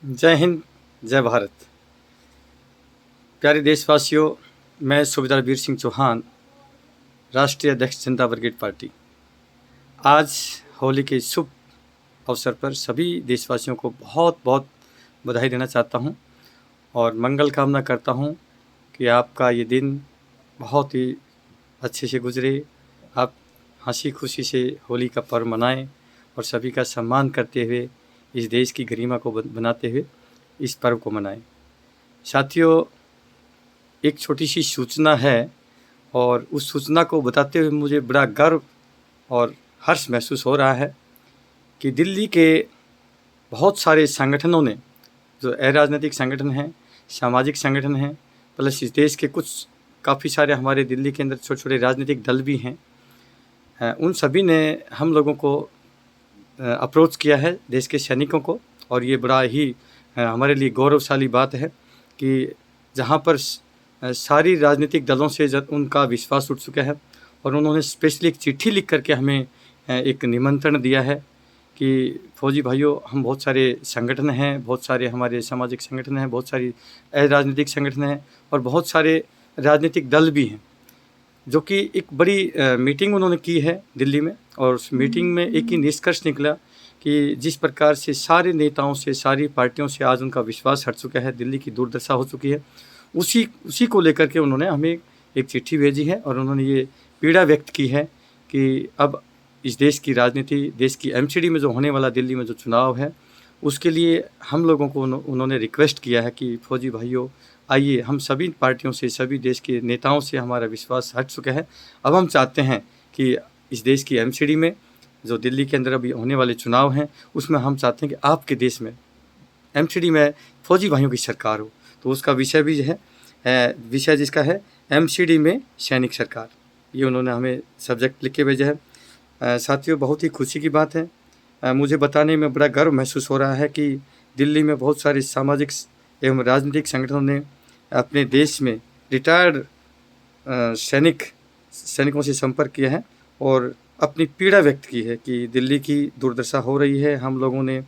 जय हिंद, जय भारत। प्यारे देशवासियों, मैं सूबेदार वीर सिंह चौहान, राष्ट्रीय अध्यक्ष जनता ब्रिगेड पार्टी। आज होली के शुभ अवसर पर सभी देशवासियों को बहुत बहुत बधाई देना चाहता हूं और मंगल कामना करता हूं कि आपका ये दिन बहुत ही अच्छे से गुजरे। आप हंसी खुशी से होली का पर्व मनाएं और सभी का सम्मान करते हुए इस देश की गरिमा को बनाते हुए इस पर्व को मनाएं। साथियों, एक छोटी सी सूचना है और उस सूचना को बताते हुए मुझे बड़ा गर्व और हर्ष महसूस हो रहा है कि दिल्ली के बहुत सारे संगठनों ने, जो अराजनीतिक संगठन हैं, सामाजिक संगठन हैं, प्लस इस देश के कुछ काफ़ी सारे हमारे दिल्ली के अंदर छोटे छोटे राजनीतिक दल भी हैं, उन सभी ने हम लोगों को अप्रोच किया है, देश के सैनिकों को। और ये बड़ा ही हमारे लिए गौरवशाली बात है कि जहाँ पर सारी राजनीतिक दलों से उनका विश्वास उठ चुका है और उन्होंने स्पेशली एक चिट्ठी लिख करके हमें एक निमंत्रण दिया है कि फौजी भाइयों, हम बहुत सारे संगठन हैं, बहुत सारे हमारे सामाजिक संगठन हैं, बहुत सारी राजनीतिक संगठन हैं और बहुत सारे राजनीतिक दल भी हैं, जो कि एक बड़ी मीटिंग उन्होंने की है दिल्ली में। और उस मीटिंग में एक ही निष्कर्ष निकला कि जिस प्रकार से सारे नेताओं से, सारी पार्टियों से आज उनका विश्वास हट चुका है, दिल्ली की दुर्दशा हो चुकी है, उसी को लेकर के उन्होंने हमें एक चिट्ठी भेजी है और उन्होंने ये पीड़ा व्यक्त की है कि अब इस देश की राजनीति, देश की एमसीडी में जो होने वाला दिल्ली में जो चुनाव है, उसके लिए हम लोगों को उन्होंने रिक्वेस्ट किया है कि फौजी भाइयों, आइए, हम सभी पार्टियों से, सभी देश के नेताओं से हमारा विश्वास हट चुका है। अब हम चाहते हैं कि इस देश की एमसीडी में, जो दिल्ली के अंदर अभी होने वाले चुनाव हैं, उसमें हम चाहते हैं कि आपके देश में एमसीडी में फौजी भाइयों की सरकार हो। तो उसका विषय भी है, विषय जिसका है एमसीडी में सैनिक सरकार। ये उन्होंने हमें सब्जेक्ट लिख के भेजा है। साथियों, बहुत ही खुशी की बात है। मुझे बताने में बड़ा गर्व महसूस हो रहा है कि दिल्ली में बहुत सारे सामाजिक एवं राजनीतिक संगठनों ने अपने देश में रिटायर्ड सैनिकों से संपर्क किया है और अपनी पीड़ा व्यक्त की है कि दिल्ली की दुर्दशा हो रही है। हम लोगों ने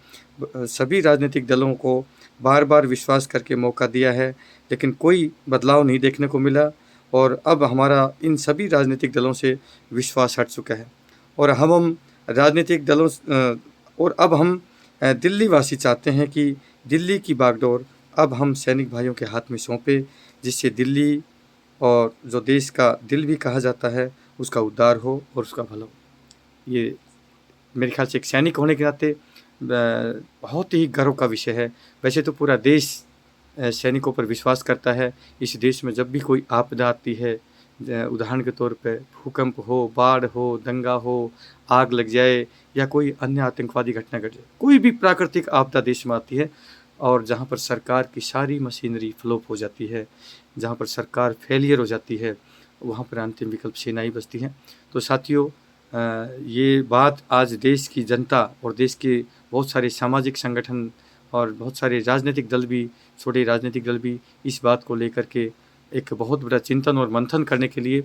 सभी राजनीतिक दलों को बार बार विश्वास करके मौका दिया है, लेकिन कोई बदलाव नहीं देखने को मिला और अब हमारा इन सभी राजनीतिक दलों से विश्वास हट चुका है और हम राजनीतिक दलों और अब हम दिल्ली वासी चाहते हैं कि दिल्ली की बागडोर अब हम सैनिक भाइयों के हाथ में सौंपे, जिससे दिल्ली और जो देश का दिल भी कहा जाता है, उसका उद्धार हो और उसका भला हो। ये मेरे ख्याल से एक सैनिक होने के नाते बहुत ही गर्व का विषय है। वैसे तो पूरा देश सैनिकों पर विश्वास करता है। इस देश में जब भी कोई आपदा आती है, उदाहरण के तौर पे भूकंप हो, बाढ़ हो, दंगा हो, आग लग जाए या कोई अन्य आतंकवादी घटना घट जाए, कोई भी प्राकृतिक आपदा देश में आती है और जहाँ पर सरकार की सारी मशीनरी फ्लॉप हो जाती है, जहाँ पर सरकार फेलियर हो जाती है, वहाँ पर अंतिम विकल्प सेना ही बचती है। तो साथियों, ये बात आज देश की जनता और देश के बहुत सारे सामाजिक संगठन और बहुत सारे राजनीतिक दल भी, छोटे राजनीतिक दल भी इस बात को लेकर के एक बहुत बड़ा चिंतन और मंथन करने के लिए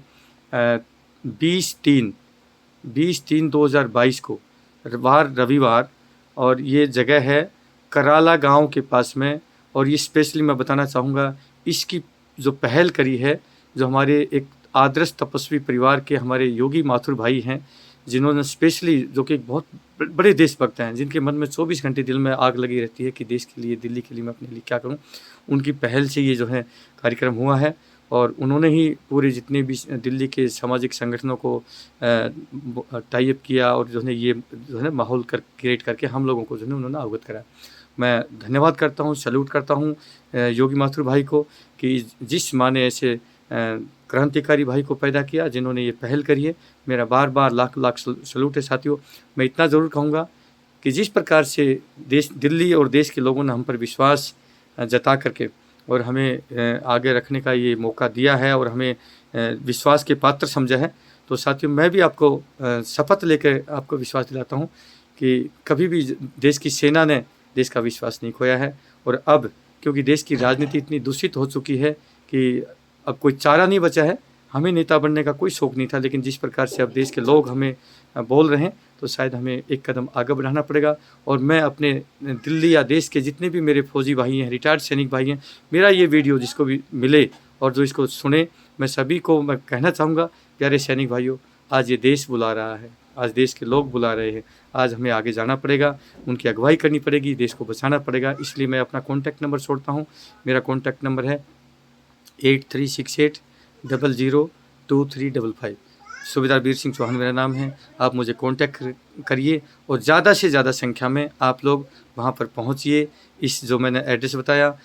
20/3/2022 को रविवार, और ये जगह है कराला गांव के पास में। और ये स्पेशली मैं बताना चाहूँगा, इसकी जो पहल करी है, जो हमारे एक आदर्श तपस्वी परिवार के हमारे योगी माथुर भाई हैं, जिन्होंने स्पेशली, जो कि बहुत बड़े देशभक्त हैं, जिनके मन में 24 घंटे दिल में आग लगी रहती है कि देश के लिए, दिल्ली के लिए मैं अपने लिए क्या करूं। उनकी पहल से ये जो है कार्यक्रम हुआ है और उन्होंने ही पूरे जितने भी दिल्ली के सामाजिक संगठनों को टाई अप किया और जो है ये जो है माहौल क्रिएट करके हम लोगों को जो है उन्होंने अवगत कराया। मैं धन्यवाद करता हूँ, सैल्यूट करता हूँ योगी माथुर भाई को कि जिस माँ ने ऐसे क्रांतिकारी भाई को पैदा किया, जिन्होंने ये पहल करी है। मेरा बार बार लाख लाख सैल्यूट है। साथियों, मैं इतना ज़रूर कहूँगा कि जिस प्रकार से दिल्ली और देश के लोगों ने हम पर विश्वास जता करके और हमें आगे रखने का ये मौका दिया है और हमें विश्वास के पात्र समझा है, तो साथियों, मैं भी आपको शपथ लेकर आपको विश्वास दिलाता हूँ कि कभी भी देश की सेना ने देश का विश्वास नहीं खोया है। और अब क्योंकि देश की राजनीति इतनी दूषित हो चुकी है कि अब कोई चारा नहीं बचा है, हमें नेता बनने का कोई शौक़ नहीं था, लेकिन जिस प्रकार से अब देश के लोग हमें बोल रहे हैं, तो शायद हमें एक कदम आगे बढ़ाना पड़ेगा। और मैं अपने दिल्ली या देश के जितने भी मेरे फौजी भाई हैं, रिटायर्ड सैनिक भाई हैं, मेरा ये वीडियो जिसको भी मिले और जो इसको सुने, मैं सभी को मैं कहना चाहूँगा, प्यारे सैनिक भाइयों, आज ये देश बुला रहा है, आज देश के लोग बुला रहे हैं, आज हमें आगे जाना पड़ेगा, उनकी अगुवाई करनी पड़ेगी, देश को बचाना पड़ेगा। इसलिए मैं अपना कॉन्टैक्ट नंबर छोड़ता हूँ। मेरा कॉन्टैक्ट नंबर है 8368002355। सूबेदार वीर सिंह चौहान मेरा नाम है। आप मुझे कॉन्टैक्ट करिए और ज़्यादा से ज़्यादा संख्या में आप लोग वहाँ पर पहुँचिए। इस जो मैंने एड्रेस बताया,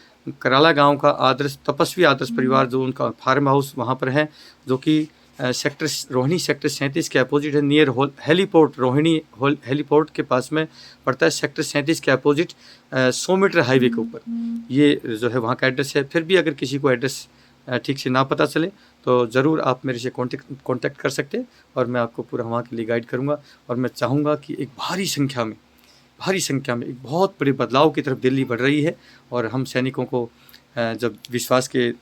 कराला गांव का आदर्श तपस्वी आदर्श परिवार, जो उनका फार्म हाउस वहाँ पर है, जो कि रोहिणी सेक्टर 37 के अपोजिट है, नियर हेलीपोर्ट, रोहिणी हेलीपोर्ट के पास में पड़ता है। सेक्टर 37 के अपोजिट 100 मीटर हाईवे के ऊपर ये जो है वहाँ का एड्रेस है। फिर भी अगर किसी को एड्रेस ठीक से ना पता चले तो ज़रूर आप मेरे से कॉन्टैक्ट कर सकते हैं और मैं आपको पूरा वहाँ के लिए गाइड करूँगा। और मैं चाहूँगा कि एक भारी संख्या में एक बहुत बड़े बदलाव की तरफ दिल्ली बढ़ रही है। और हम सैनिकों को जब विश्वास के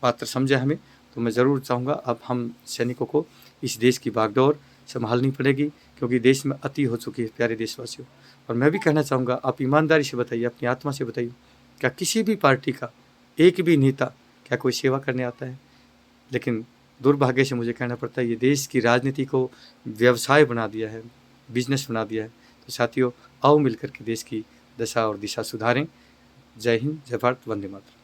पात्र समझे हमें, तो मैं ज़रूर चाहूँगा अब हम सैनिकों को इस देश की बागडोर संभालनी पड़ेगी, क्योंकि देश में अति हो चुकी है, प्यारे देशवासियों। और मैं भी कहना चाहूँगा, आप ईमानदारी से बताइए, अपनी आत्मा से बताइए, क्या किसी भी पार्टी का एक भी नेता क्या कोई सेवा करने आता है? लेकिन दुर्भाग्य से मुझे कहना पड़ता है, ये देश की राजनीति को व्यवसाय बना दिया है, बिजनेस बना दिया है। तो साथियों, आओ मिलकर के देश की दशा और दिशा सुधारें। जय हिंद, जय भारत, वंदे मातरम।